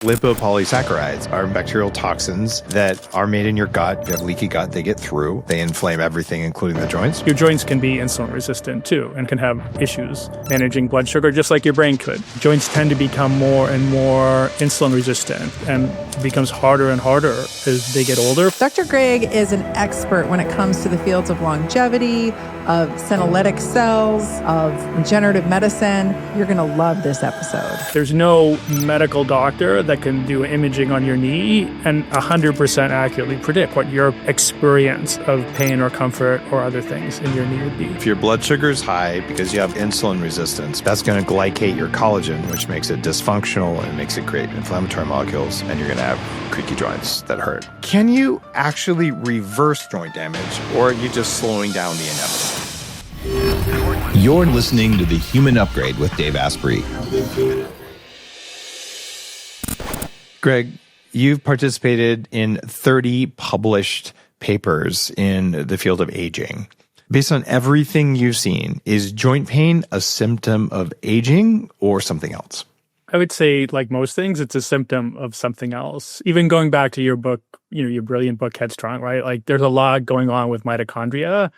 Lipopolysaccharides are bacterial toxins that are made in your gut. If you have leaky gut, they get through. They inflame everything, including the joints. Your joints can be insulin resistant too and can have issues managing blood sugar, just like your brain could. Joints tend to become more and more insulin resistant, and it becomes harder and harder as they get older. Dr. Greg is an expert when it comes to the fields of longevity, of senolytic cells, of regenerative medicine. You're going to love this episode. There's no medical doctor that can do imaging on your knee and 100% accurately predict what your experience of pain or comfort or other things in your knee would be. If your blood sugar is high because you have insulin resistance, that's going to glycate your collagen, which makes it dysfunctional and makes it create inflammatory molecules, and you're going to have creaky joints that hurt. Can you actually reverse joint damage, or are you just slowing down the inevitable? You're listening to The Human Upgrade with Dave Asprey. Greg, you've participated in 30 published papers in the field of aging. Based on everything you've seen, is joint pain a symptom of aging or something else? I would say, like most things, it's a symptom of something else. Even going back to your book, your brilliant book, Headstrong, right? Like there's a lot going on with mitochondria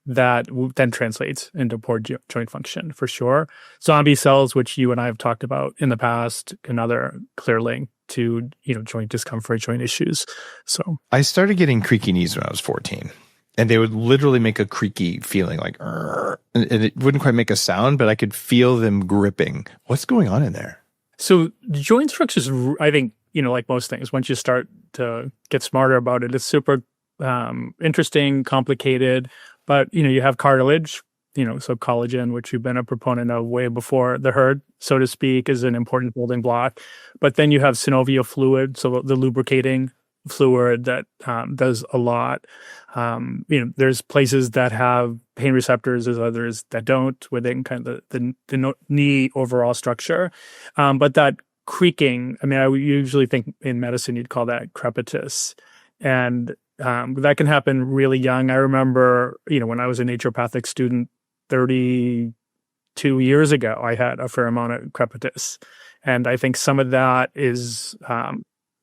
that then translates into poor joint function, for sure. Zombie cells, which you and I have talked about in the past, another clear link to, joint discomfort, joint issues. So I started getting creaky knees when I was 14. And they would literally make a creaky feeling like, and it wouldn't quite make a sound, but I could feel them gripping. What's going on in there? So joint structures, I think, like most things, once you start to get smarter about it, it's super interesting, complicated. But, you have cartilage, so collagen, which you've been a proponent of way before the herd, so to speak, is an important building block. But then you have synovial fluid, so the lubricating fluid that does a lot. There's places that have pain receptors, there's others that don't, within kind of the knee overall structure. But that creaking, I would usually think in medicine you'd call that crepitus. And that can happen really young. I remember, when I was a naturopathic student 32 years ago, I had a fair amount of crepitus. And I think some of that is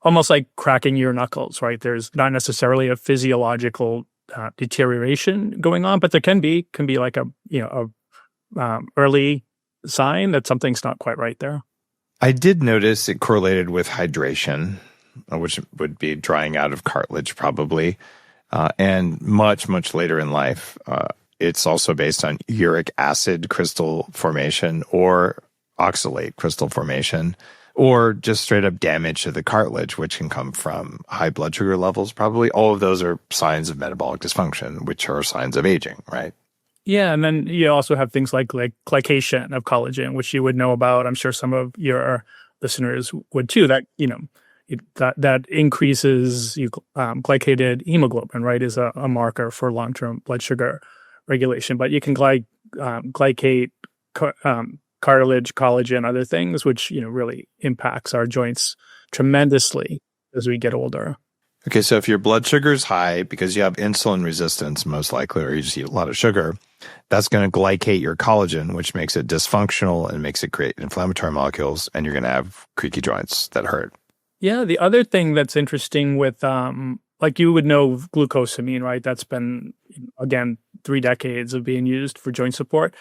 almost like cracking your knuckles, right? There's not necessarily a physiological deterioration going on, but there can be like a early sign that something's not quite right there. I did notice it correlated with hydration, which would be drying out of cartilage probably. And much, much later in life, it's also based on uric acid crystal formation or oxalate crystal formation, or just straight up damage to the cartilage, which can come from high blood sugar levels. Probably all of those are signs of metabolic dysfunction, which are signs of aging, right? Yeah, and then you also have things like glycation of collagen, which you would know about. I'm sure some of your listeners would too. That that increases glycated hemoglobin, right, is a marker for long-term blood sugar regulation. But you can glycate cartilage, collagen, other things, which really impacts our joints tremendously as we get older. Okay, so if your blood sugar is high because you have insulin resistance, most likely, or you just eat a lot of sugar, that's going to glycate your collagen, which makes it dysfunctional and makes it create inflammatory molecules, and you're going to have creaky joints that hurt. Yeah, the other thing that's interesting with, like you would know glucosamine, right? That's been, again, 3 decades of being used for joint support.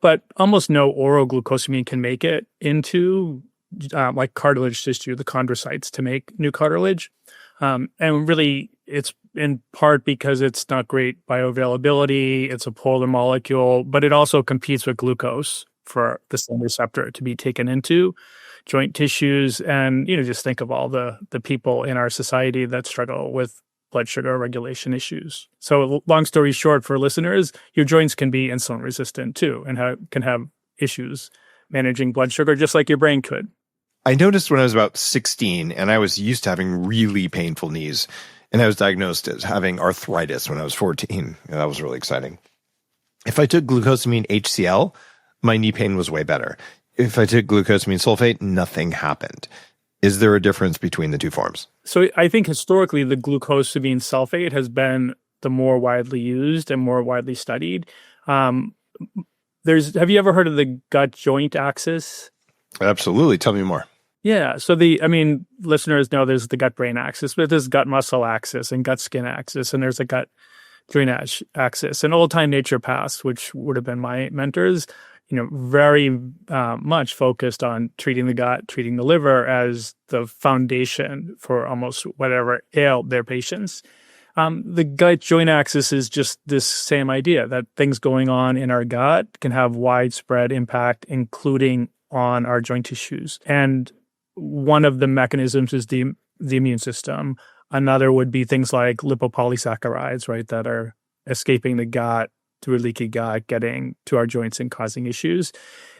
But almost no oral glucosamine can make it into like cartilage tissue, the chondrocytes, to make new cartilage. And really, it's in part because it's not great bioavailability. It's a polar molecule, but it also competes with glucose for the same receptor to be taken into joint tissues. And, just think of all the people in our society that struggle with blood sugar regulation issues. So long story short for listeners, your joints can be insulin resistant too, and can have issues managing blood sugar, just like your brain could. I noticed when I was about 16, and I was used to having really painful knees, and I was diagnosed as having arthritis when I was 14. And that was really exciting. If I took glucosamine HCl, my knee pain was way better. If I took glucosamine sulfate, nothing happened. Is there a difference between the two forms? So I think historically the glucosamine sulfate has been the more widely used and more widely studied. Have you ever heard of the gut joint axis? Absolutely. Tell me more. Yeah. So listeners know there's the gut-brain axis, but there's gut-muscle axis and gut-skin axis, and there's a gut-joint axis. And old-time naturopaths, which would have been my mentors, very much focused on treating the gut, treating the liver as the foundation for almost whatever ailed their patients. The gut-joint axis is just this same idea that things going on in our gut can have widespread impact, including on our joint tissues. And one of the mechanisms is the immune system. Another would be things like lipopolysaccharides, right, that are escaping the gut through a leaky gut, getting to our joints and causing issues.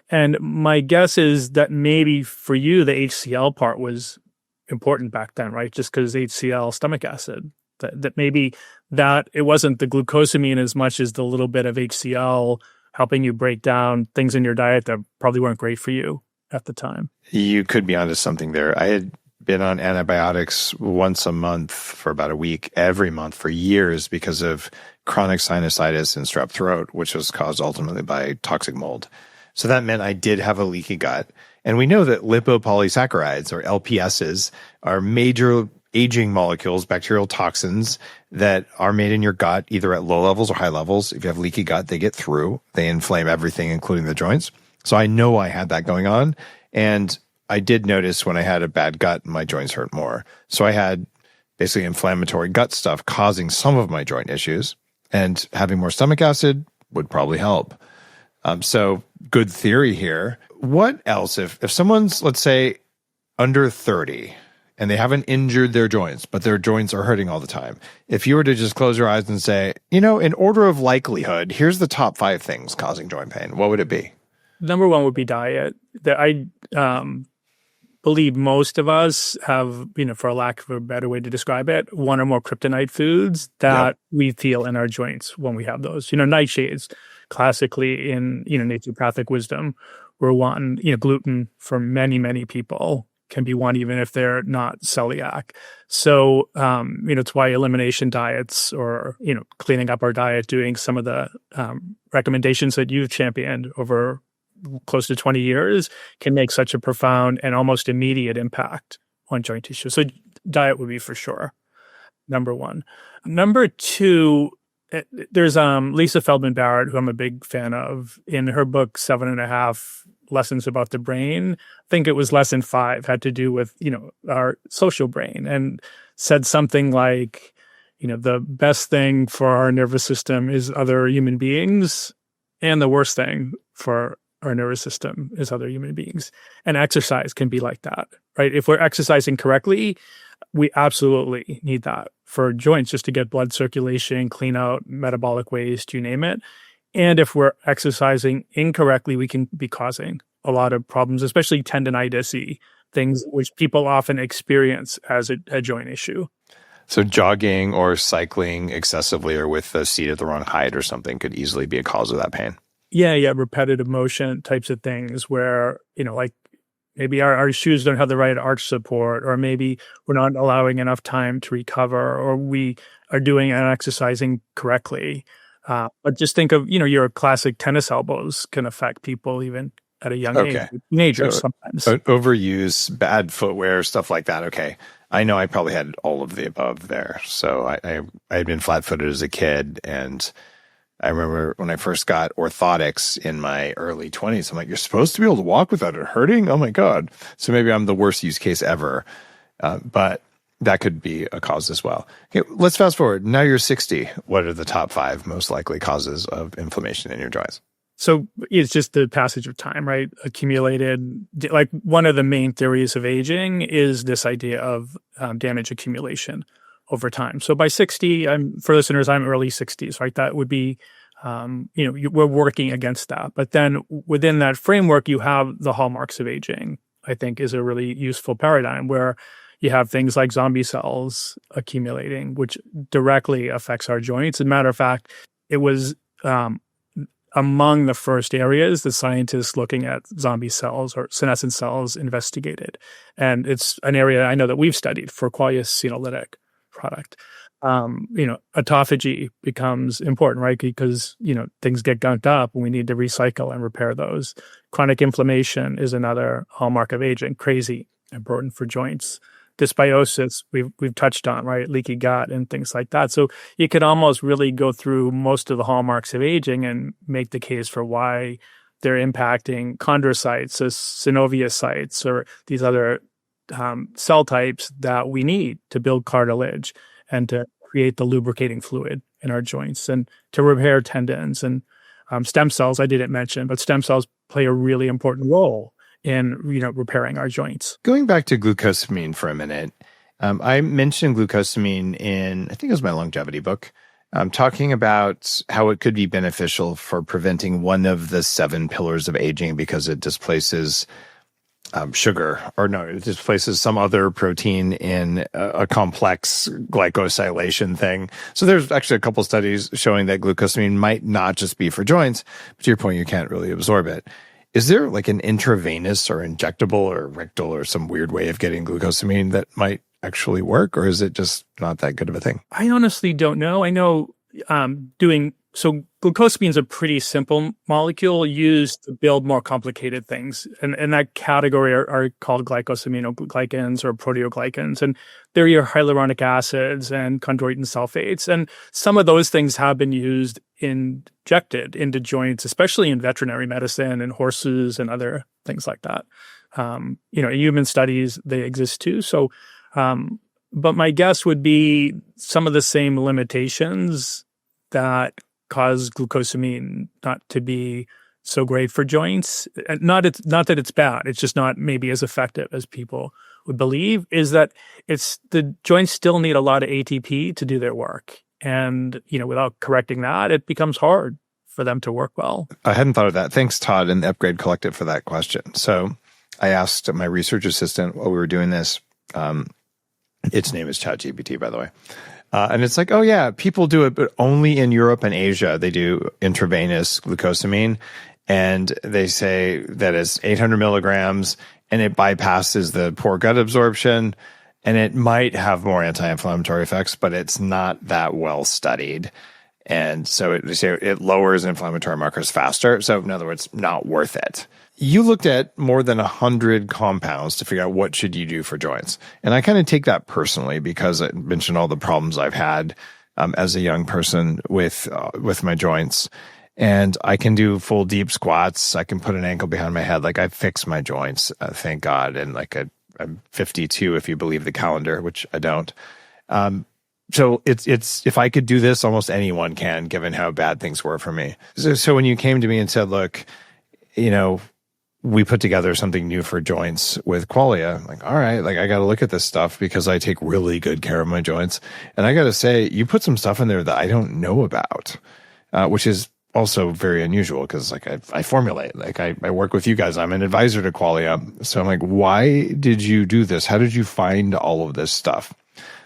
And my guess is that maybe for you, the HCl part was important back then, right? Just because HCl, stomach acid, that maybe that it wasn't the glucosamine as much as the little bit of HCl helping you break down things in your diet that probably weren't great for you at the time. You could be onto something there. I had been on antibiotics once a month for about a week, every month for years because of chronic sinusitis and strep throat, which was caused ultimately by toxic mold. So that meant I did have a leaky gut. And we know that lipopolysaccharides, or LPSs, are major aging molecules, bacterial toxins that are made in your gut, either at low levels or high levels. If you have leaky gut, they get through. They inflame everything, including the joints. So I know I had that going on. And I did notice when I had a bad gut, my joints hurt more. So I had basically inflammatory gut stuff causing some of my joint issues. And having more stomach acid would probably help. So good theory here. What else? If someone's, let's say, under 30 and they haven't injured their joints, but their joints are hurting all the time, if you were to just close your eyes and say, in order of likelihood, here's the top 5 things causing joint pain, what would it be? Number one would be diet. I believe most of us have, for a lack of a better way to describe it, one or more kryptonite foods that we feel in our joints when we have those. Nightshades, classically in, naturopathic wisdom, were one. Gluten for many, many people can be one, even if they're not celiac. So, it's why elimination diets or, cleaning up our diet, doing some of the recommendations that you've championed over close to 20 years can make such a profound and almost immediate impact on joint tissue. So diet would be for sure number one. Number two, there's Lisa Feldman Barrett, who I'm a big fan of. In her book, 7.5 Lessons About the Brain, I think it was lesson 5 had to do with, our social brain, and said something like, the best thing for our nervous system is other human beings, and the worst thing for our nervous system is other human beings. And exercise can be like that, right? If we're exercising correctly, we absolutely need that for joints, just to get blood circulation, clean out metabolic waste, you name it. And if we're exercising incorrectly, we can be causing a lot of problems, especially tendinitis-y, things which people often experience as a joint issue. So jogging or cycling excessively or with the seat at the wrong height or something could easily be a cause of that pain. Yeah, repetitive motion types of things where, like maybe our shoes don't have the right arch support, or maybe we're not allowing enough time to recover, or we are doing and exercising correctly. But just think of, your classic tennis elbows can affect people even at a young age, teenagers sometimes. Overuse, bad footwear, stuff like that. Okay. I know I probably had all of the above there. So I had been flat-footed as a kid, and I remember when I first got orthotics in my early 20s, I'm like, you're supposed to be able to walk without it hurting? Oh my God. So maybe I'm the worst use case ever. But that could be a cause as well. Okay, let's fast forward. Now you're 60. What are the top 5 most likely causes of inflammation in your joints? So it's just the passage of time, right? Accumulated, like one of the main theories of aging is this idea of damage accumulation over time. So by 60, for listeners, I'm early 60s, right? That would be, we're working against that. But then within that framework, you have the hallmarks of aging, I think is a really useful paradigm where you have things like zombie cells accumulating, which directly affects our joints. As a matter of fact, it was among the first areas the scientists looking at zombie cells or senescent cells investigated. And it's an area I know that we've studied for Qualia Senolytic product. Autophagy becomes important, right? Because, things get gunked up and we need to recycle and repair those. Chronic inflammation is another hallmark of aging. Crazy important for joints. Dysbiosis, we've touched on, right? Leaky gut and things like that. So you could almost really go through most of the hallmarks of aging and make the case for why they're impacting chondrocytes, synoviocytes, or these other cell types that we need to build cartilage and to create the lubricating fluid in our joints and to repair tendons. And stem cells, I didn't mention, but stem cells play a really important role in repairing our joints. Going back to glucosamine for a minute, I mentioned glucosamine in, I think it was my longevity book, talking about how it could be beneficial for preventing one of the 7 pillars of aging because it displaces sugar, or no, it displaces some other protein in a complex glycosylation thing. So there's actually a couple studies showing that glucosamine might not just be for joints, but to your point, you can't really absorb it. Is there like an intravenous or injectable or rectal or some weird way of getting glucosamine that might actually work, or is it just not that good of a thing? I honestly don't know. I know so glucosamine is a pretty simple molecule used to build more complicated things. And that category are called glycosaminoglycans or proteoglycans. And they're your hyaluronic acids and chondroitin sulfates. And some of those things have been used injected into joints, especially in veterinary medicine and horses and other things like that. Human studies, they exist too. So, but my guess would be some of the same limitations that cause glucosamine not to be so great for joints. Not that it's bad. It's just not maybe as effective as people would believe. Is that the joints still need a lot of ATP to do their work, and without correcting that, it becomes hard for them to work well. I hadn't thought of that. Thanks, Todd, and the Upgrade Collective for that question. So I asked my research assistant while we were doing this. Its name is ChatGPT, by the way. And it's like, oh yeah, people do it, but only in Europe and Asia. They do intravenous glucosamine, and they say that it's 800 milligrams, and it bypasses the poor gut absorption, and it might have more anti-inflammatory effects, but it's not that well studied. And so it lowers inflammatory markers faster. So in other words, not worth it. You looked at more than 100 compounds to figure out what should you do for joints. And I kind of take that personally because I mentioned all the problems I've had as a young person with my joints. And I can do full deep squats. I can put an ankle behind my head. Like I fix my joints, thank God. And I'm 52 if you believe the calendar, which I don't. So it's if I could do this, almost anyone can, given how bad things were for me. So when you came to me and said, look, we put together something new for joints with Qualia, I'm like, all right, I got to look at this stuff because I take really good care of my joints. And I got to say, you put some stuff in there that I don't know about, which is also very unusual because I formulate, I work with you guys. I'm an advisor to Qualia. So I'm like, why did you do this? How did you find all of this stuff?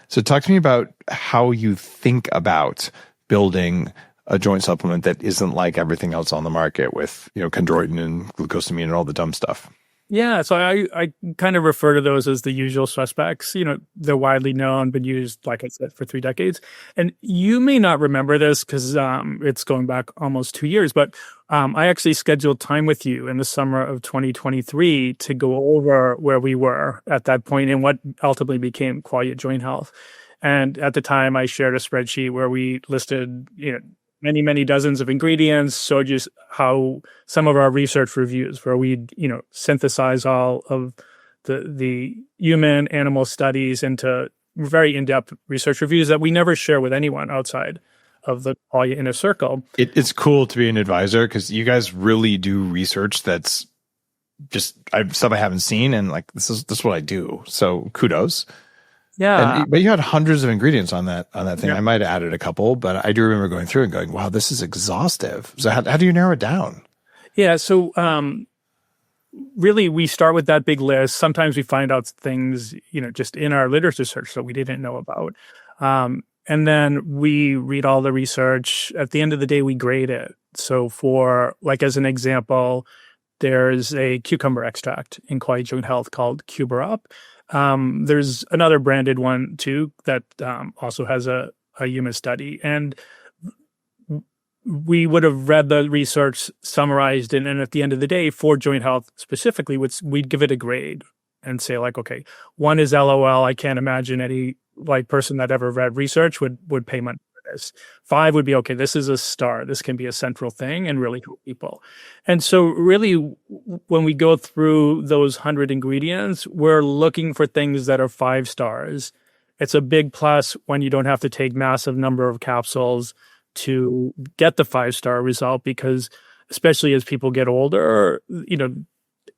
So talk to me about how you think about building a joint supplement that isn't like everything else on the market with, chondroitin and glucosamine and all the dumb stuff. Yeah, so I kind of refer to those as the usual suspects. They're widely known, been used, like I said, for 3 decades. And you may not remember this because it's going back almost 2 years, but I actually scheduled time with you in the summer of 2023 to go over where we were at that point and what ultimately became Qualia Joint Health. And at the time, I shared a spreadsheet where we listed, many, many dozens of ingredients, showed you how some of our research reviews, where we, synthesize all of the human animal studies into very in-depth research reviews that we never share with anyone outside of the Qualia inner circle. It's cool to be an advisor because you guys really do research that's just stuff I haven't seen, and this is what I do. So kudos. Yeah. But you had hundreds of ingredients on that thing. Yeah. I might have added a couple, but I do remember going through and going, wow, this is exhaustive. So how do you narrow it down? Yeah. So really, we start with that big list. Sometimes we find out things, just in our literature search that we didn't know about. And then we read all the research. At the end of the day, we grade it. So for, as an example, there's a cucumber extract in Qualia Joint Health called Cuber Up. There's another branded one too that also has a human study, and we would have read the research summarized, and at the end of the day, for joint health specifically, we'd give it a grade. and say like, okay, 1 is LOL. I can't imagine any like person that ever read research would pay money for this. 5 would be, okay, this is a star. This can be a central thing and really help people. And so really when we go through those 100 ingredients, we're looking for things that are 5 stars. It's a big plus when you don't have to take massive number of capsules to get the 5-star result, because especially as people get older,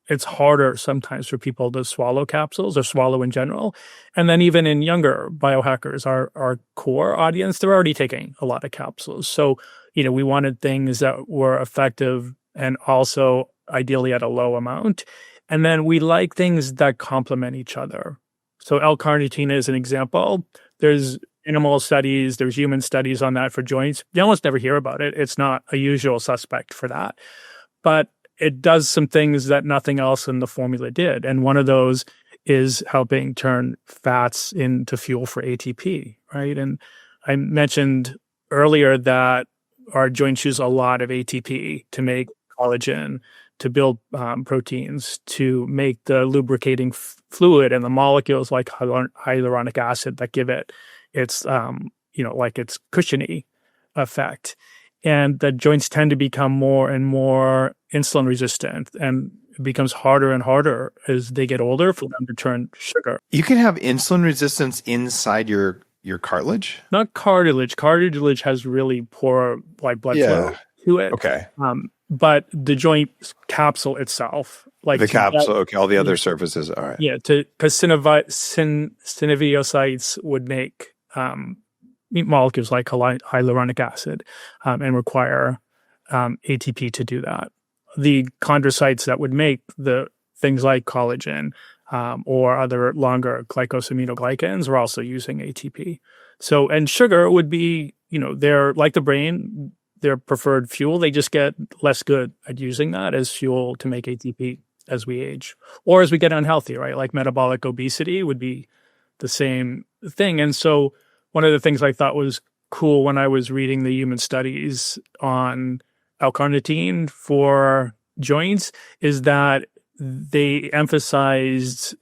it's harder sometimes for people to swallow capsules or swallow in general. And then even in younger biohackers, our core audience, they're already taking a lot of capsules. So, we wanted things that were effective and also ideally at a low amount. And then we like things that complement each other. So L-carnitine is an example. There's animal studies, there's human studies on that for joints. You almost never hear about it. It's not a usual suspect for that. But it does some things that nothing else in the formula did. And one of those is helping turn fats into fuel for ATP, right? And I mentioned earlier that our joints use a lot of ATP to make collagen, to build proteins, to make the lubricating fluid and the molecules like hyaluronic acid that give it its, like its cushiony effect. And the joints tend to become more and more insulin resistant, and it becomes harder and harder as they get older for them to turn sugar. You can have insulin resistance inside your cartilage? Not cartilage. Cartilage has really poor blood flow to it. Okay. But the joint capsule itself, like the capsule, all the other surfaces, all right. Yeah, because synoviocytes would make molecules like hyaluronic acid and require ATP to do that. The chondrocytes that would make the things like collagen or other longer glycosaminoglycans are also using ATP. So, and sugar would be, they're like the brain, their preferred fuel. They just get less good at using that as fuel to make ATP as we age or as we get unhealthy, right? Like metabolic obesity would be the same thing. And so one of the things I thought was cool when I was reading the human studies on L-carnitine for joints is that they emphasized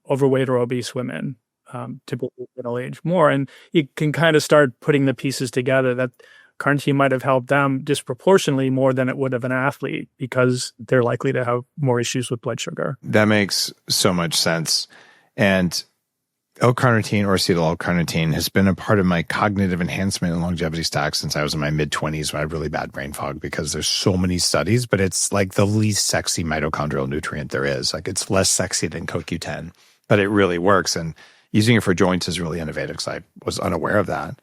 overweight or obese women, typically middle age more. And you can kind of start putting the pieces together that carnitine might have helped them disproportionately more than it would have an athlete because they're likely to have more issues with blood sugar. That makes so much sense. And L-carnitine or acetyl L-carnitine has been a part of my cognitive enhancement and longevity stack since I was in my mid-20s when I had really bad brain fog, because there's so many studies, but it's like the least sexy mitochondrial nutrient there is. Like it's less sexy than CoQ10, but it really works. And using it for joints is really innovative because I was unaware of that.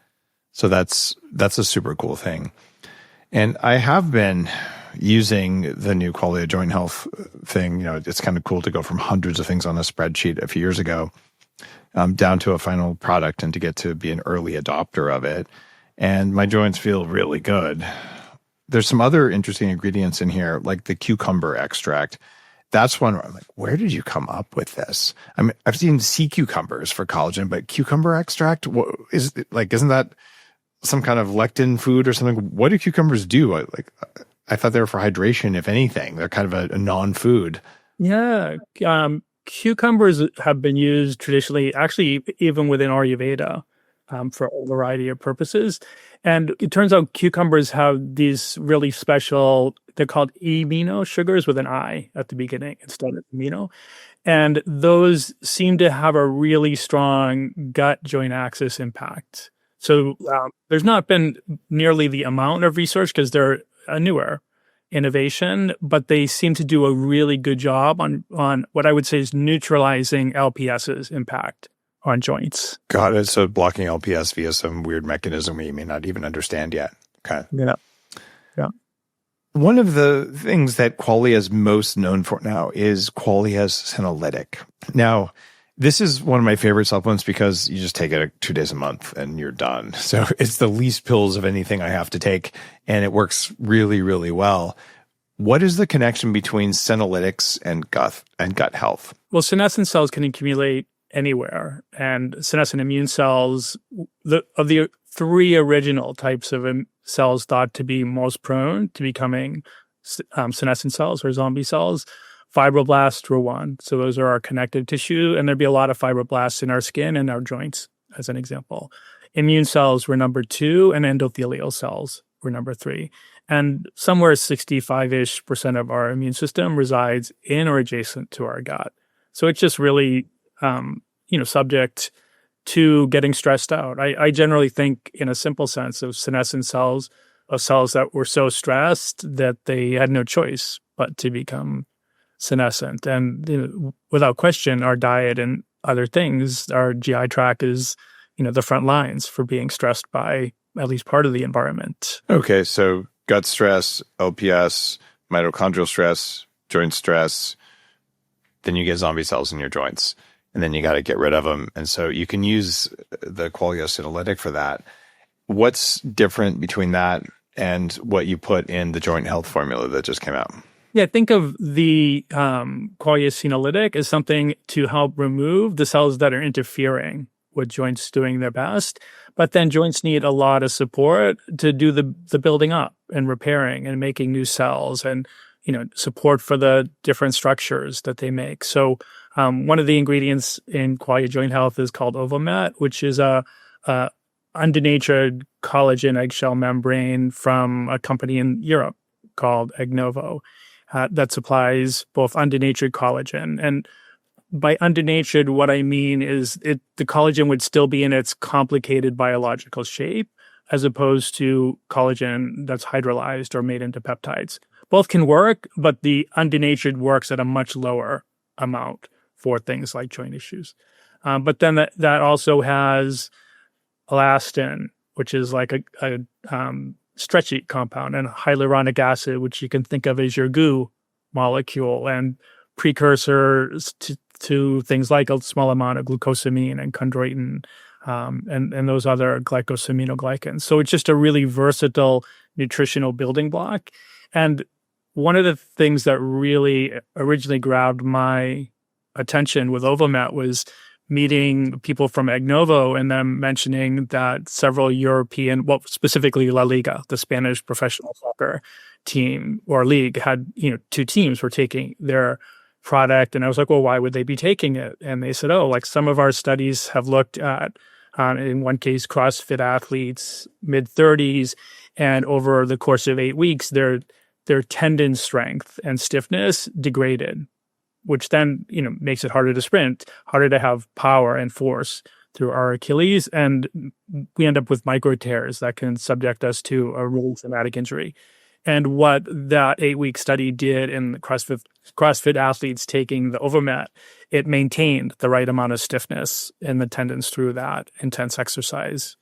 So that's a super cool thing. And I have been using the new Qualia Joint Health thing. It's kind of cool to go from hundreds of things on a spreadsheet a few years ago down to a final product and to get to be an early adopter of it. And my joints feel really good. There's some other interesting ingredients in here, like the cucumber extract. That's one where I'm like, where did you come up with this? I mean, I've seen sea cucumbers for collagen, but cucumber extract, isn't that some kind of lectin food or something? What do cucumbers do? I thought they were for hydration, if anything. They're kind of a non-food. Yeah. Cucumbers have been used traditionally, actually even within Ayurveda, for a variety of purposes. And it turns out cucumbers have these really special, they're called amino sugars with an I at the beginning instead of amino. And those seem to have a really strong gut joint axis impact. So there's not been nearly the amount of research because they're a newer innovation, but they seem to do a really good job on what I would say is neutralizing LPS's impact on joints. Got it. So blocking LPS via some weird mechanism we may not even understand yet. Okay. Yeah. One of the things that Qualia is most known for now is Qualia's senolytic. Now, this is one of my favorite supplements because you just take it 2 days a month and you're done. So it's the least pills of anything I have to take, and it works really, really well. What is the connection between senolytics and gut health? Well, senescent cells can accumulate anywhere, and senescent immune cells, of the 3 original types of cells thought to be most prone to becoming senescent cells or zombie cells, Fibroblasts were one. So those are our connective tissue, and there'd be a lot of fibroblasts in our skin and our joints, as an example. Immune cells were number 2, and endothelial cells were number 3. And somewhere 65-ish% of our immune system resides in or adjacent to our gut. So it's just really, subject to getting stressed out. I generally think in a simple sense of senescent cells, of cells that were so stressed that they had no choice but to become senescent. And without question, our diet and other things, our GI tract is, the front lines for being stressed by at least part of the environment. Okay, so gut stress, LPS, mitochondrial stress, joint stress, then you get zombie cells in your joints, and then you got to get rid of them. And so you can use the Qualia Senolytic for that. What's different between that and what you put in the joint health formula that just came out? Yeah, think of the Qualia Senolytic as something to help remove the cells that are interfering with joints doing their best. But then joints need a lot of support to do the building up and repairing and making new cells and, support for the different structures that they make. So one of the ingredients in Qualia Joint Health is called Ovomet, which is a undenatured collagen eggshell membrane from a company in Europe called Agnovo that supplies both undenatured collagen. And by undenatured, what I mean is the collagen would still be in its complicated biological shape as opposed to collagen that's hydrolyzed or made into peptides. Both can work, but the undenatured works at a much lower amount for things like joint issues. But then that also has elastin, which is like a stretchy compound, and hyaluronic acid, which you can think of as your goo molecule, and precursors to things like a small amount of glucosamine and chondroitin, and those other glycosaminoglycans. So it's just a really versatile nutritional building block. And one of the things that really originally grabbed my attention with Ovomet was meeting people from Agnovo and them mentioning that several European, well, specifically La Liga, the Spanish professional soccer team or league, had, 2 teams were taking their product. And I was like, well, why would they be taking it? And they said, some of our studies have looked at, in one case, CrossFit athletes, mid-30s, and over the course of 8 weeks, their tendon strength and stiffness degraded, which then, makes it harder to sprint, harder to have power and force through our Achilles. And we end up with micro tears that can subject us to a really traumatic injury. And what that 8-week study did in the CrossFit athletes taking the Ovomet, it maintained the right amount of stiffness in the tendons through that intense exercise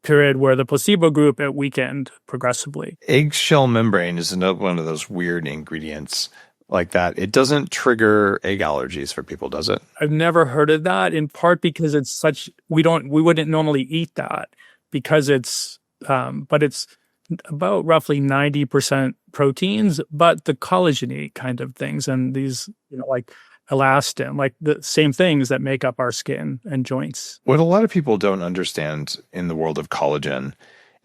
period, where the placebo group it weakened progressively. Eggshell membrane is another one of those weird ingredients like that. It doesn't trigger egg allergies for people, does it? I've never heard of that, in part because it's such, we wouldn't normally eat that because it's, but it's about roughly 90% proteins, but the collagen-y kind of things and these, like elastin, like the same things that make up our skin and joints. What a lot of people don't understand in the world of collagen,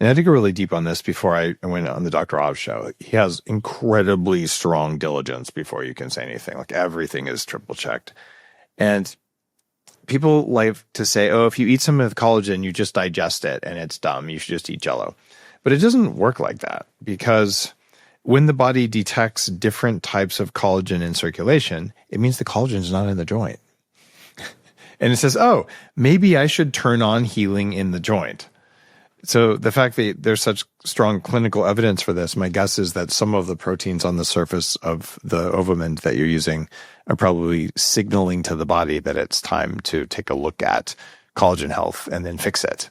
and I had to go really deep on this before I went on the Dr. Oz show. He has incredibly strong diligence before you can say anything. Like everything is triple checked. And people like to say, if you eat some of the collagen, you just digest it and it's dumb. You should just eat Jell-O. But it doesn't work like that, because when the body detects different types of collagen in circulation, it means the collagen is not in the joint. And it says, maybe I should turn on healing in the joint. So the fact that there's such strong clinical evidence for this, my guess is that some of the proteins on the surface of the Ovomet that you're using are probably signaling to the body that it's time to take a look at collagen health and then fix it.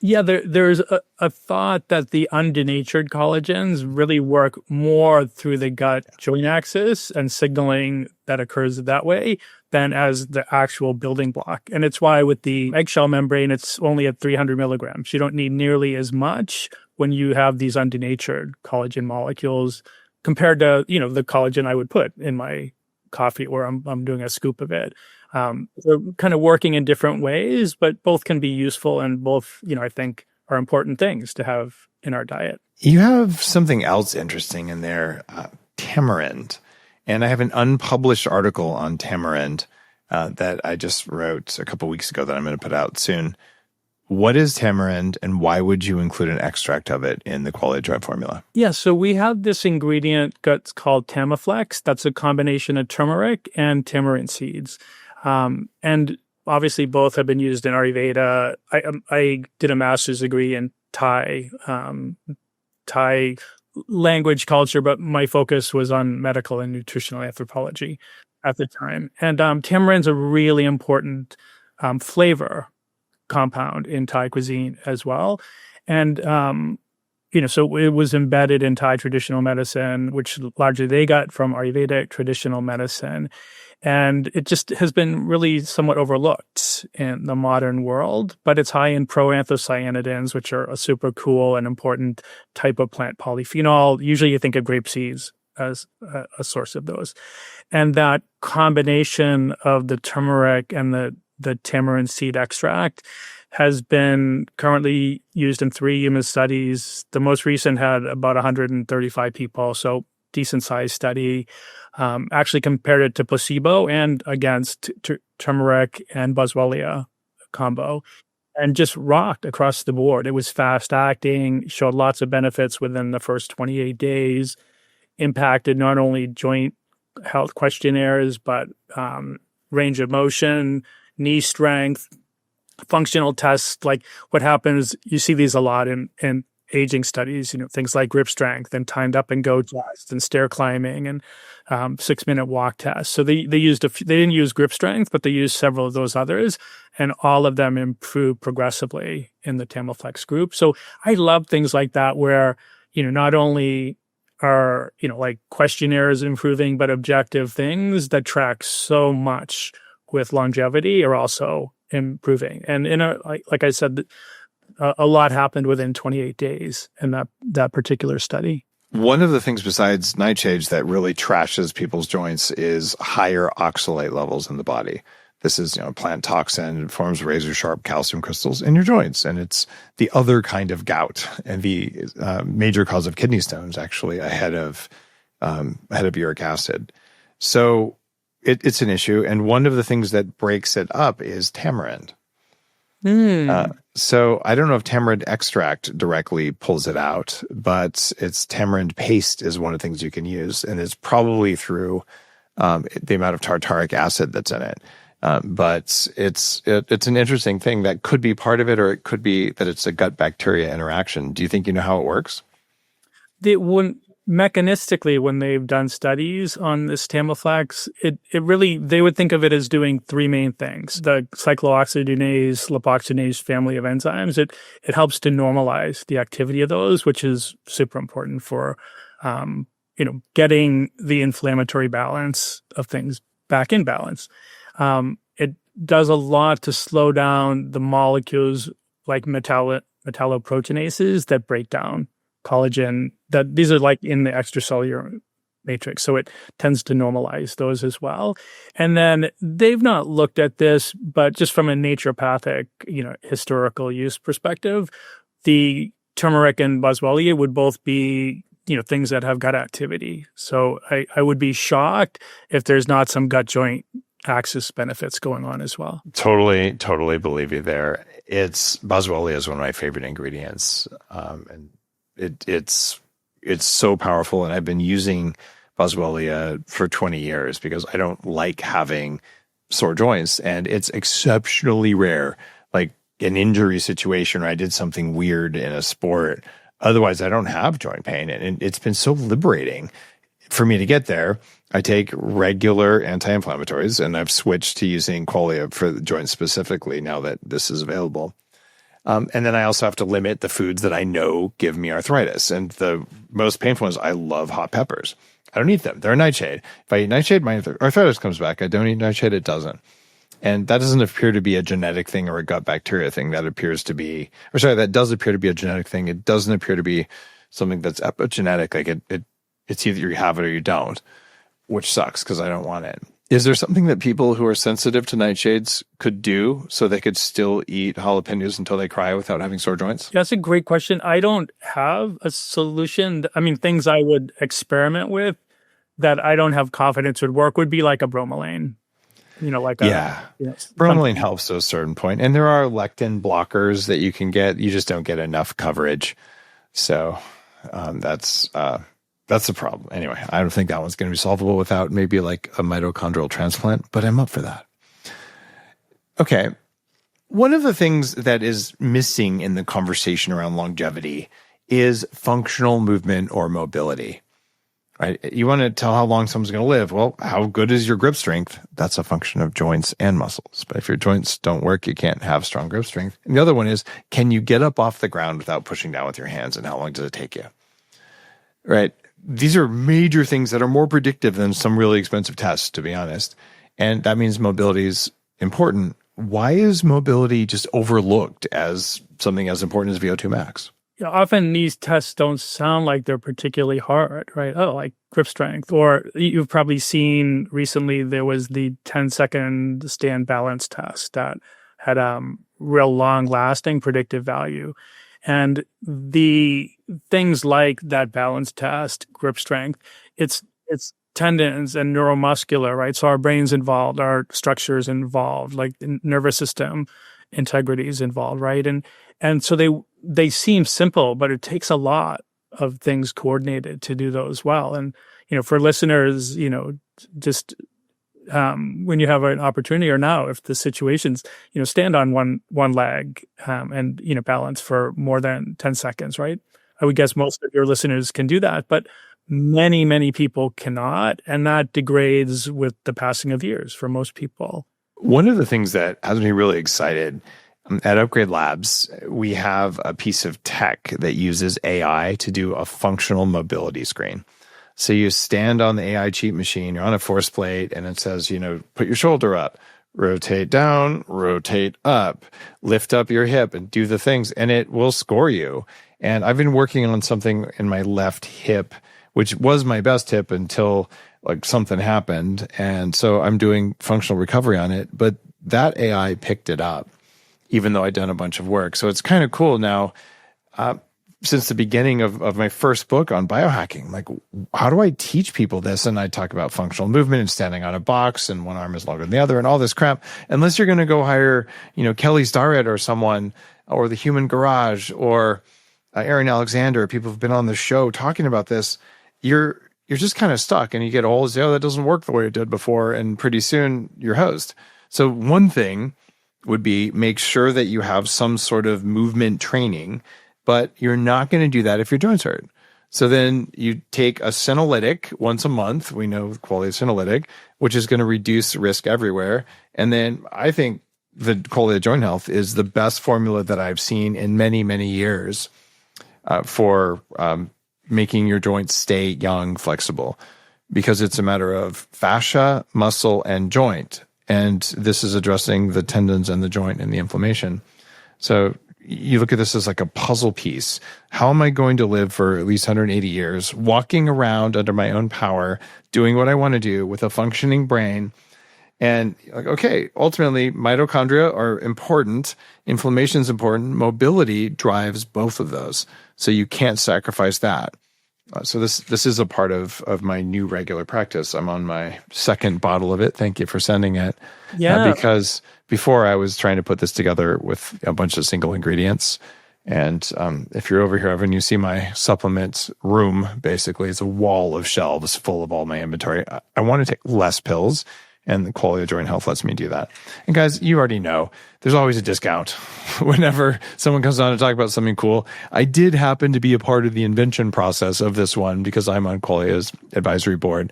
Yeah, there's a thought that the undenatured collagens really work more through the gut joint axis and signaling that occurs that way than as the actual building block. And it's why with the eggshell membrane, it's only at 300 milligrams. You don't need nearly as much when you have these undenatured collagen molecules compared to, the collagen I would put in my coffee or I'm doing a scoop of it. They're kind of working in different ways, but both can be useful and both, I think are important things to have in our diet. You have something else interesting in there, tamarind. And I have an unpublished article on tamarind that I just wrote a couple weeks ago that I'm going to put out soon. What is tamarind, and why would you include an extract of it in the Qualia Joint formula? Yeah, so we have this ingredient that's called Tamiflex. That's a combination of turmeric and tamarind seeds. And obviously both have been used in Ayurveda. I did a master's degree in Thai language culture, but my focus was on medical and nutritional anthropology at the time. And tamarind's a really important flavor compound in Thai cuisine as well. And, so it was embedded in Thai traditional medicine, which largely they got from Ayurvedic traditional medicine. And it just has been really somewhat overlooked in the modern world, but it's high in proanthocyanidins, which are a super cool and important type of plant polyphenol. Usually you think of grape seeds as a source of those. And that combination of the turmeric and the tamarind seed extract has been currently used in 3 human studies. The most recent had about 135 people, so decent sized study. Actually compared it to placebo and against turmeric and boswellia combo, and just rocked across the board. It was fast acting, showed lots of benefits within the first 28 days, impacted not only joint health questionnaires, but range of motion, knee strength, functional tests. Like what happens, you see these a lot in aging studies, things like grip strength and timed up and go test and stair climbing and 6-minute walk test. So they didn't use grip strength, but they used several of those others, and all of them improved progressively in the Tamiflex group. So I love things like that where, not only are, like questionnaires improving, but objective things that track so much with longevity are also improving. And like I said, a lot happened within 28 days in that particular study. One of the things besides nightshades that really trashes people's joints is higher oxalate levels in the body. This is, a plant toxin. It forms razor sharp calcium crystals in your joints. And it's the other kind of gout and the major cause of kidney stones, actually, ahead of uric acid. So it's an issue. And one of the things that breaks it up is tamarind. So I don't know if tamarind extract directly pulls it out, but it's tamarind paste is one of the things you can use. And it's probably through the amount of tartaric acid that's in it. But it's an interesting thing that could be part of it, or it could be that it's a gut bacteria interaction. Do you think you know how it works? Mechanistically, when they've done studies on this Tamiflex, they would think of it as doing 3 main things. The cyclooxygenase, lipoxygenase family of enzymes, it helps to normalize the activity of those, which is super important for, getting the inflammatory balance of things back in balance. It does a lot to slow down the molecules like metalloproteinases that break down collagen, that these are like in the extracellular matrix. So it tends to normalize those as well. And then they've not looked at this, but just from a naturopathic, historical use perspective, the turmeric and boswellia would both be, things that have gut activity. So I would be shocked if there's not some gut joint axis benefits going on as well. Totally believe you there. Boswellia is one of my favorite ingredients. And it's so powerful, and I've been using boswellia for 20 years because I don't like having sore joints, and it's exceptionally rare, like an injury situation where I did something weird in a sport. Otherwise, I don't have joint pain, and it's been so liberating for me to get there. I take regular anti-inflammatories, and I've switched to using Qualia for the joints specifically now that this is available. And then I also have to limit the foods that I know give me arthritis. And the most painful ones, I love hot peppers. I don't eat them. They're a nightshade. If I eat nightshade, my arthritis comes back. I don't eat nightshade, it doesn't. And that doesn't appear to be a genetic thing or a gut bacteria thing. That does appear to be a genetic thing. It doesn't appear to be something that's epigenetic. Like it's either you have it or you don't, which sucks because I don't want it. Is there something that people who are sensitive to nightshades could do so they could still eat jalapenos until they cry without having sore joints? Yeah, that's a great question. I don't have a solution. I mean, things I would experiment with, that I don't have confidence would work would be like a bromelain. Bromelain helps to a certain point. And there are lectin blockers that you can get. You just don't get enough coverage. So that's the problem. Anyway, I don't think that one's going to be solvable without maybe like a mitochondrial transplant, but I'm up for that. Okay. One of the things that is missing in the conversation around longevity is functional movement or mobility. Right? You want to tell how long someone's going to live. Well, how good is your grip strength? That's a function of joints and muscles. But if your joints don't work, you can't have strong grip strength. And the other one is, can you get up off the ground without pushing down with your hands? And how long does it take you? Right? These are major things that are more predictive than some really expensive tests, to be honest. And that means mobility is important. Why is mobility just overlooked as something as important as VO2 max? Often these tests don't sound like they're particularly hard, right? Oh, like grip strength. Or you've probably seen recently there was the 10-second stand balance test that had real long-lasting predictive value. And the things like that balance test, grip strength, it's tendons and neuromuscular, right? So our brain's involved, our structure's involved, like the nervous system integrity is involved, right? And so they seem simple, but it takes a lot of things coordinated to do those well. And, for listeners, just when you have an opportunity or now, if the situation's, stand on one leg and, balance for more than 10 seconds, right? I would guess most of your listeners can do that, but many, many people cannot. And that degrades with the passing of years for most people. One of the things that has me really excited at Upgrade Labs, we have a piece of tech that uses AI to do a functional mobility screen. So you stand on the AI cheat machine, you're on a force plate, and it says, put your shoulder up, rotate down, rotate up, lift up your hip, and do the things, and it will score you. And I've been working on something in my left hip, which was my best hip until like something happened. And so I'm doing functional recovery on it, but that AI picked it up, even though I'd done a bunch of work. So it's kind of cool now. Since the beginning of my first book on biohacking, like, how do I teach people this? And I talk about functional movement and standing on a box and one arm is longer than the other and all this crap. Unless you're going to go hire, Kelly Starrett or someone, or the Human Garage, or Aaron Alexander, people who've been on the show talking about this, you're just kind of stuck, and you get old, say, oh, that doesn't work the way it did before. And pretty soon you're host. So one thing would be make sure that you have some sort of movement training, but you're not going to do that if your joints hurt. So then you take a senolytic once a month. We know Qualia senolytic, which is going to reduce risk everywhere. And then I think the Qualia Joint Health is the best formula that I've seen in many, many years for making your joints stay young, flexible, because it's a matter of fascia, muscle, and joint. And this is addressing the tendons and the joint and the inflammation. So you look at this as like a puzzle piece. How am I going to live for at least 180 years, walking around under my own power, doing what I want to do with a functioning brain? And like, okay, ultimately, mitochondria are important. Inflammation is important. Mobility drives both of those. So you can't sacrifice that. So this is a part of my new regular practice. I'm on my second bottle of it. Thank you for sending it. Yeah. Because before I was trying to put this together with a bunch of single ingredients. And if you're over here, Evan, you see my supplements room, basically. It's a wall of shelves full of all my inventory. I want to take less pills, and the Qualia Joint Health lets me do that. And guys, you already know, there's always a discount whenever someone comes on to talk about something cool. I did happen to be a part of the invention process of this one because I'm on Qualia's advisory board.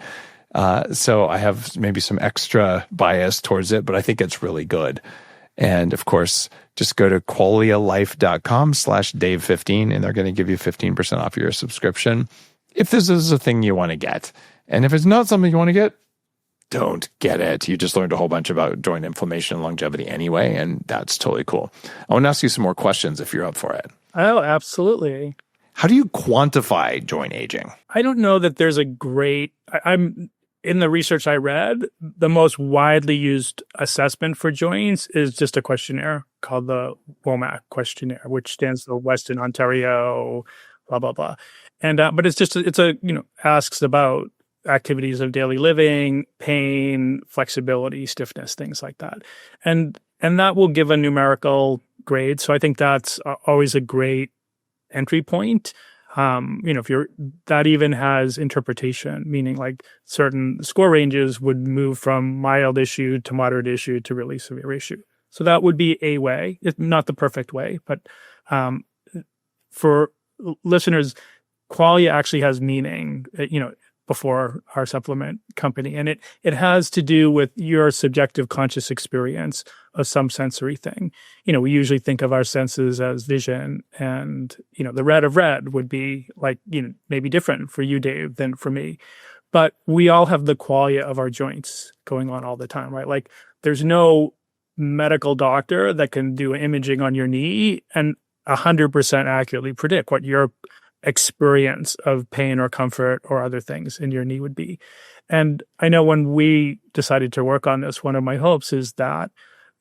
So I have maybe some extra bias towards it, but I think it's really good. And of course, just go to qualialife.com/Dave15 and they're going to give you 15% off your subscription if this is a thing you want to get. And if it's not something you want to get, don't get it. You just learned a whole bunch about joint inflammation and longevity anyway, and that's totally cool. I want to ask you some more questions if you're up for it. Oh, absolutely. How do you quantify joint aging? I don't know that there's a great... I'm in the research I read, the most widely used assessment for joints is just a questionnaire called the WOMAC questionnaire, which stands for Western Ontario, blah, blah, blah. And, but asks about activities of daily living, pain, flexibility, stiffness, things like that. And that will give a numerical grade. So I think that's always a great entry point. If that even has interpretation, meaning like certain score ranges would move from mild issue to moderate issue to really severe issue. So that would be a way. It's not the perfect way, but for listeners, Qualia actually has meaning, before our supplement company. And it has to do with your subjective conscious experience of some sensory thing. We usually think of our senses as vision, and, the red of red would be like, maybe different for you, Dave, than for me. But we all have the qualia of our joints going on all the time, right? Like there's no medical doctor that can do imaging on your knee and 100% accurately predict what your experience of pain or comfort or other things in your knee would be. And I know when we decided to work on this, one of my hopes is that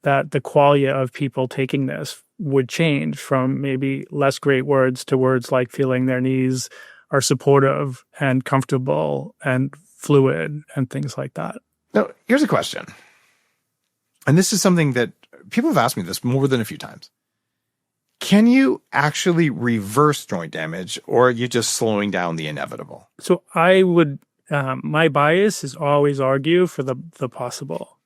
the qualia of people taking this would change from maybe less great words to words like feeling their knees are supportive and comfortable and fluid and things like that. Now, here's a question. And this is something that people have asked me this more than a few times. Can you actually reverse joint damage, or are you just slowing down the inevitable? So I would, my bias is always argue for the possible,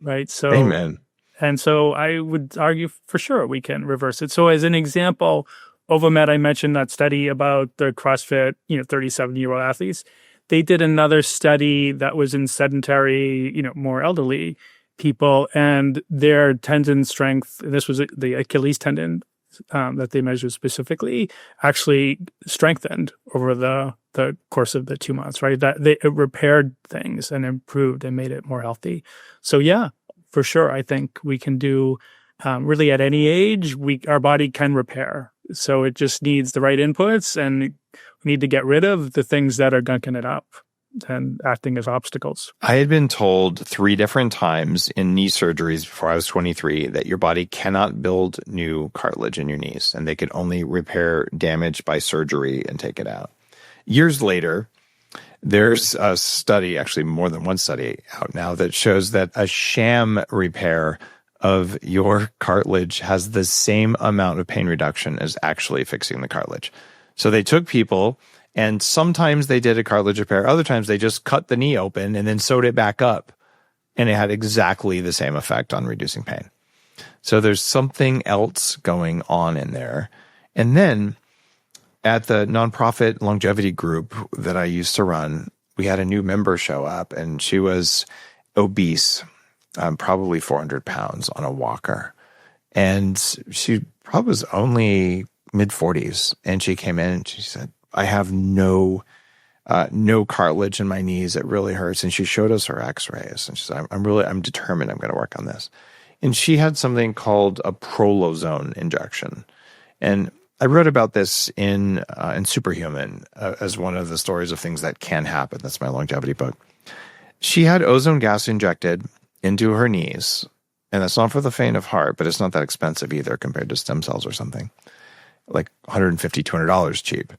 right? So, amen. And so I would argue for sure we can reverse it. So as an example, Ovomed, I mentioned that study about the CrossFit, 37-year-old athletes. They did another study that was in sedentary, more elderly people, and their tendon strength, this was the Achilles tendon, that they measured specifically, actually strengthened over the course of the 2 months, right? That it repaired things and improved and made it more healthy. So yeah, for sure, I think we can do really at any age, our body can repair. So it just needs the right inputs, and we need to get rid of the things that are gunking it up and acting as obstacles. I had been told 3 different times in knee surgeries before I was 23 that your body cannot build new cartilage in your knees, and they could only repair damage by surgery and take it out. Years later, there's a study, actually more than one study out now, that shows that a sham repair of your cartilage has the same amount of pain reduction as actually fixing the cartilage. So they took people, and sometimes they did a cartilage repair. Other times they just cut the knee open and then sewed it back up. And it had exactly the same effect on reducing pain. So there's something else going on in there. And then at the nonprofit longevity group that I used to run, we had a new member show up, and she was obese, probably 400 pounds on a walker. And she probably was only mid-40s. And she came in and she said, I have no cartilage in my knees. It really hurts. And she showed us her x-rays. And she said, I'm determined I'm going to work on this. And she had something called a prolozone injection. And I wrote about this in Superhuman as one of the stories of things that can happen. That's my longevity book. She had ozone gas injected into her knees. And that's not for the faint of heart, but it's not that expensive either compared to stem cells or something. Like $150, $200 cheap.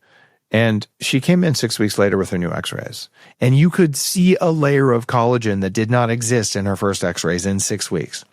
And she came in 6 weeks later with her new x-rays. And you could see a layer of collagen that did not exist in her first x-rays in 6 weeks.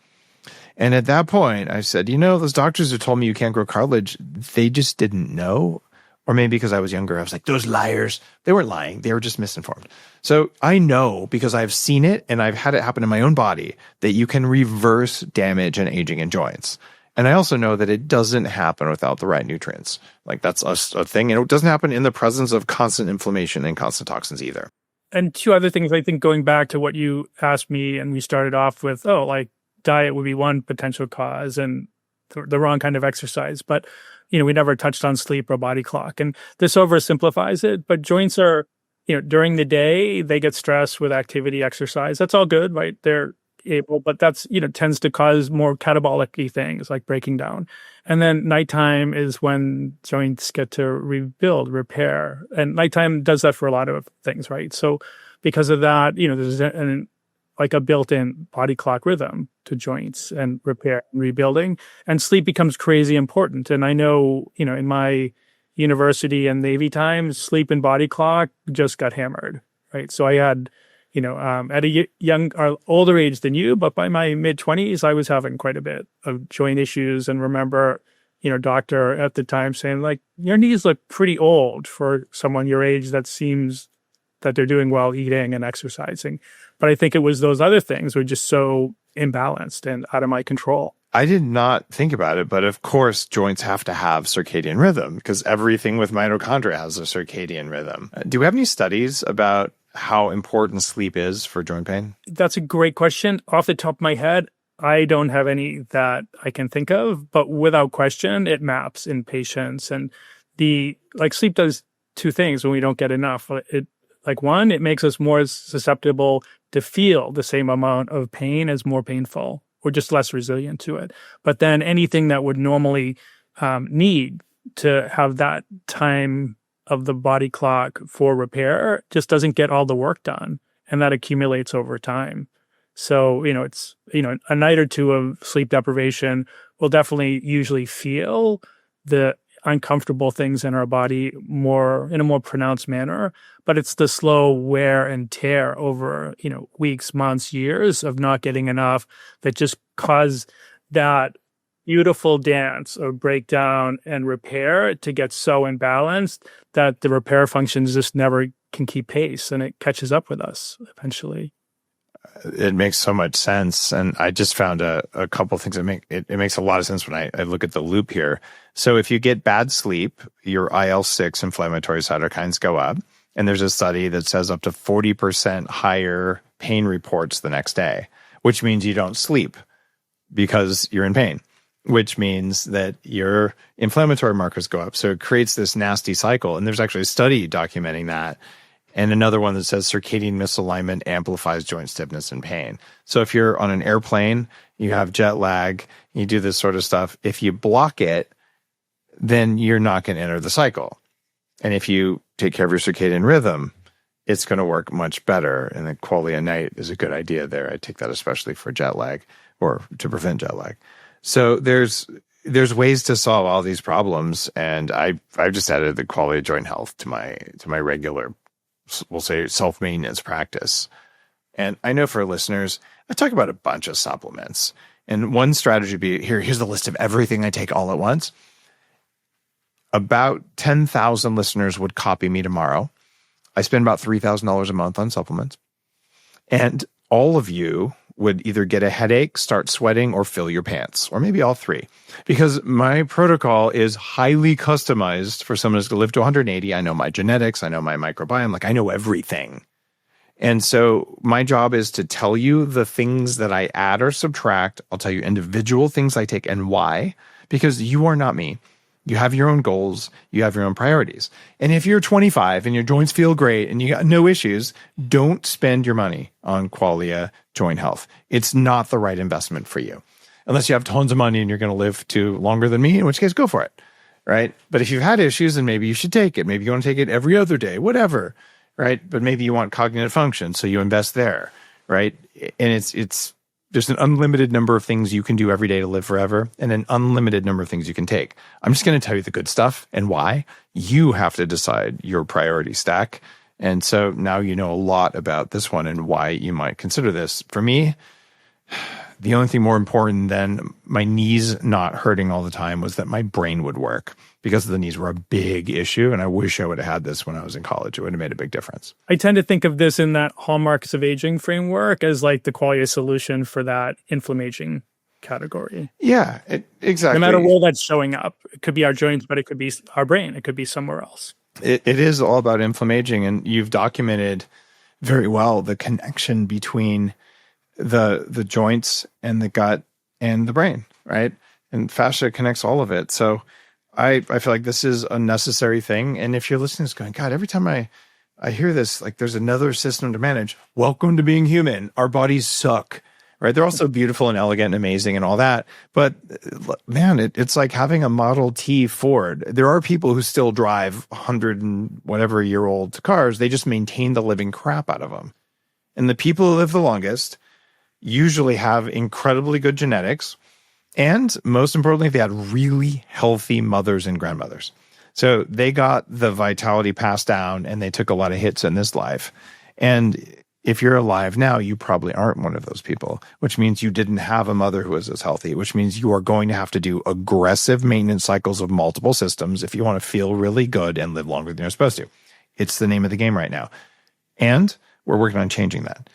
And at that point, I said, those doctors who told me you can't grow cartilage, they just didn't know. Or maybe because I was younger, I was like, those liars. They weren't lying. They were just misinformed. So I know, because I've seen it and I've had it happen in my own body, that you can reverse damage and aging in joints. And I also know that it doesn't happen without the right nutrients. Like that's a thing. And it doesn't happen in the presence of constant inflammation and constant toxins either. And 2 other things, I think, going back to what you asked me, and we started off with, diet would be one potential cause and the wrong kind of exercise. But, we never touched on sleep or body clock. And this oversimplifies it. But joints are, during the day, they get stressed with activity, exercise. That's all good, right? They're able, but that's, tends to cause more catabolic-y things like breaking down. And then nighttime is when joints get to rebuild, repair. And nighttime does that for a lot of things, right? So because of that, there's a built-in body clock rhythm to joints and repair and rebuilding. And sleep becomes crazy important. And I know, in my university and Navy times, sleep and body clock just got hammered, right? So I had, at a older age than you, but by my mid-20s, I was having quite a bit of joint issues, and remember, doctor at the time saying, like, your knees look pretty old for someone your age that seems that they're doing well eating and exercising. But I think it was those other things were just so imbalanced and out of my control. I did not think about it, but of course, joints have to have circadian rhythm because everything with mitochondria has a circadian rhythm. Do we have any studies about how important sleep is for joint pain? That's a great question. Off the top of my head, I don't have any that I can think of, but without question, it maps in patients. And sleep does two things when we don't get enough. One, it makes us more susceptible to feel the same amount of pain as more painful. We're just less resilient to it. But then anything that would normally need to have that time of the body clock for repair just doesn't get all the work done. And that accumulates over time. So, it's, a night or two of sleep deprivation will definitely usually feel the uncomfortable things in our body in a more pronounced manner, but it's the slow wear and tear over, weeks, months, years of not getting enough that just cause that beautiful dance of breakdown and repair to get so imbalanced that the repair functions just never can keep pace, and it catches up with us eventually. It makes so much sense. And I just found a couple of things that it makes a lot of sense when I look at the loop here. So if you get bad sleep, your IL-6 inflammatory cytokines go up. And there's a study that says up to 40% higher pain reports the next day, which means you don't sleep because you're in pain, which means that your inflammatory markers go up. So it creates this nasty cycle. And there's actually a study documenting that. And another one that says circadian misalignment amplifies joint stiffness and pain. So if you're on an airplane, you have jet lag, you do this sort of stuff. If you block it, then you're not going to enter the cycle. And if you take care of your circadian rhythm, it's going to work much better. And the Qualia night is a good idea there. I take that especially for jet lag or to prevent jet lag. So there's ways to solve all these problems. And I've just added the Qualia Joint Health to my regular, we'll say, self-maintenance practice. And I know for listeners, I talk about a bunch of supplements. And one strategy would be, here's the list of everything I take all at once. About 10,000 listeners would copy me tomorrow. I spend about $3,000 a month on supplements. And all of you would either get a headache, start sweating, or fill your pants, or maybe all three. Because my protocol is highly customized for someone who's going to live to 180. I know my genetics. I know my microbiome. I know everything. And so my job is to tell you the things that I add or subtract. I'll tell you individual things I take and why, because you are not me. You have your own goals. You have your own priorities. And if you're 25 and your joints feel great and you got no issues, don't spend your money on Qualia Joint Health. It's not the right investment for you. Unless you have tons of money and you're going to live to longer than me, in which case go for it, right? But if you've had issues, then maybe you should take it. Maybe you want to take it every other day, whatever, right? But maybe you want cognitive function, so you invest there, right? And there's an unlimited number of things you can do every day to live forever and an unlimited number of things you can take. I'm just going to tell you the good stuff and why. You have to decide your priority stack. And so now you know a lot about this one and why you might consider this. For me, the only thing more important than my knees not hurting all the time was that my brain would work, because the knees were a big issue. And I wish I would have had this when I was in college. It would have made a big difference. I tend to think of this in that hallmarks of aging framework as like the Qualia solution for that inflammation category. Yeah, exactly. No matter where that's showing up. It could be our joints, but it could be our brain. It could be somewhere else. It is all about inflammation. And you've documented very well the connection between the joints and the gut and the brain, right? And fascia connects all of it. So I feel like this is a necessary thing. And if you're listening to going, God, every time I hear this, like there's another system to manage. Welcome to being human. Our bodies suck, right? They're also beautiful and elegant and amazing and all that. But man, it's like having a Model T Ford. There are people who still drive 100 and whatever year old cars. They just maintain the living crap out of them. And the people who live the longest usually have incredibly good genetics. And most importantly, they had really healthy mothers and grandmothers. So they got the vitality passed down and they took a lot of hits in this life. And if you're alive now, you probably aren't one of those people, which means you didn't have a mother who was as healthy, which means you are going to have to do aggressive maintenance cycles of multiple systems if you want to feel really good and live longer than you're supposed to. It's the name of the game right now. And we're working on changing that.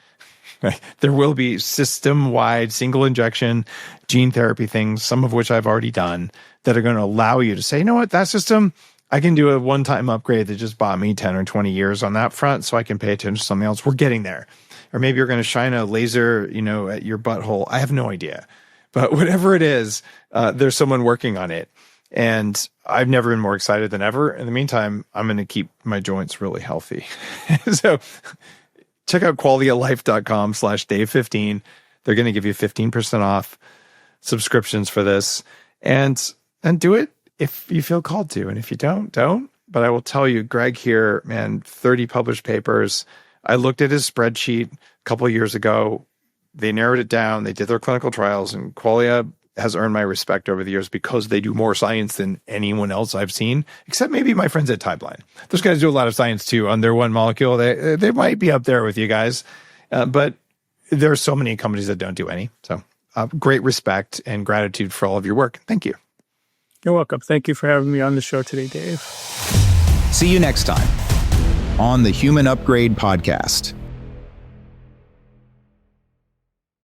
Right? There will be system-wide single injection gene therapy things, some of which I've already done, that are going to allow you to say, you know what, that system, I can do a one-time upgrade that just bought me 10 or 20 years on that front so I can pay attention to something else. We're getting there. Or maybe you're going to shine a laser, at your butthole. I have no idea. But whatever it is, there's someone working on it. And I've never been more excited than ever. In the meantime, I'm going to keep my joints really healthy. So check out qualialife.com/Dave15. They're going to give you 15% off subscriptions for this. And do it if you feel called to. And if you don't. But I will tell you, Greg here, man, 30 published papers. I looked at his spreadsheet a couple of years ago. They narrowed it down. They did their clinical trials, and Qualia has earned my respect over the years because they do more science than anyone else I've seen, except maybe my friends at Tideline. Those guys do a lot of science too on their one molecule. They might be up there with you guys, but there are so many companies that don't do any. So great respect and gratitude for all of your work. Thank you. You're welcome. Thank you for having me on the show today, Dave. See you next time on the Human Upgrade Podcast.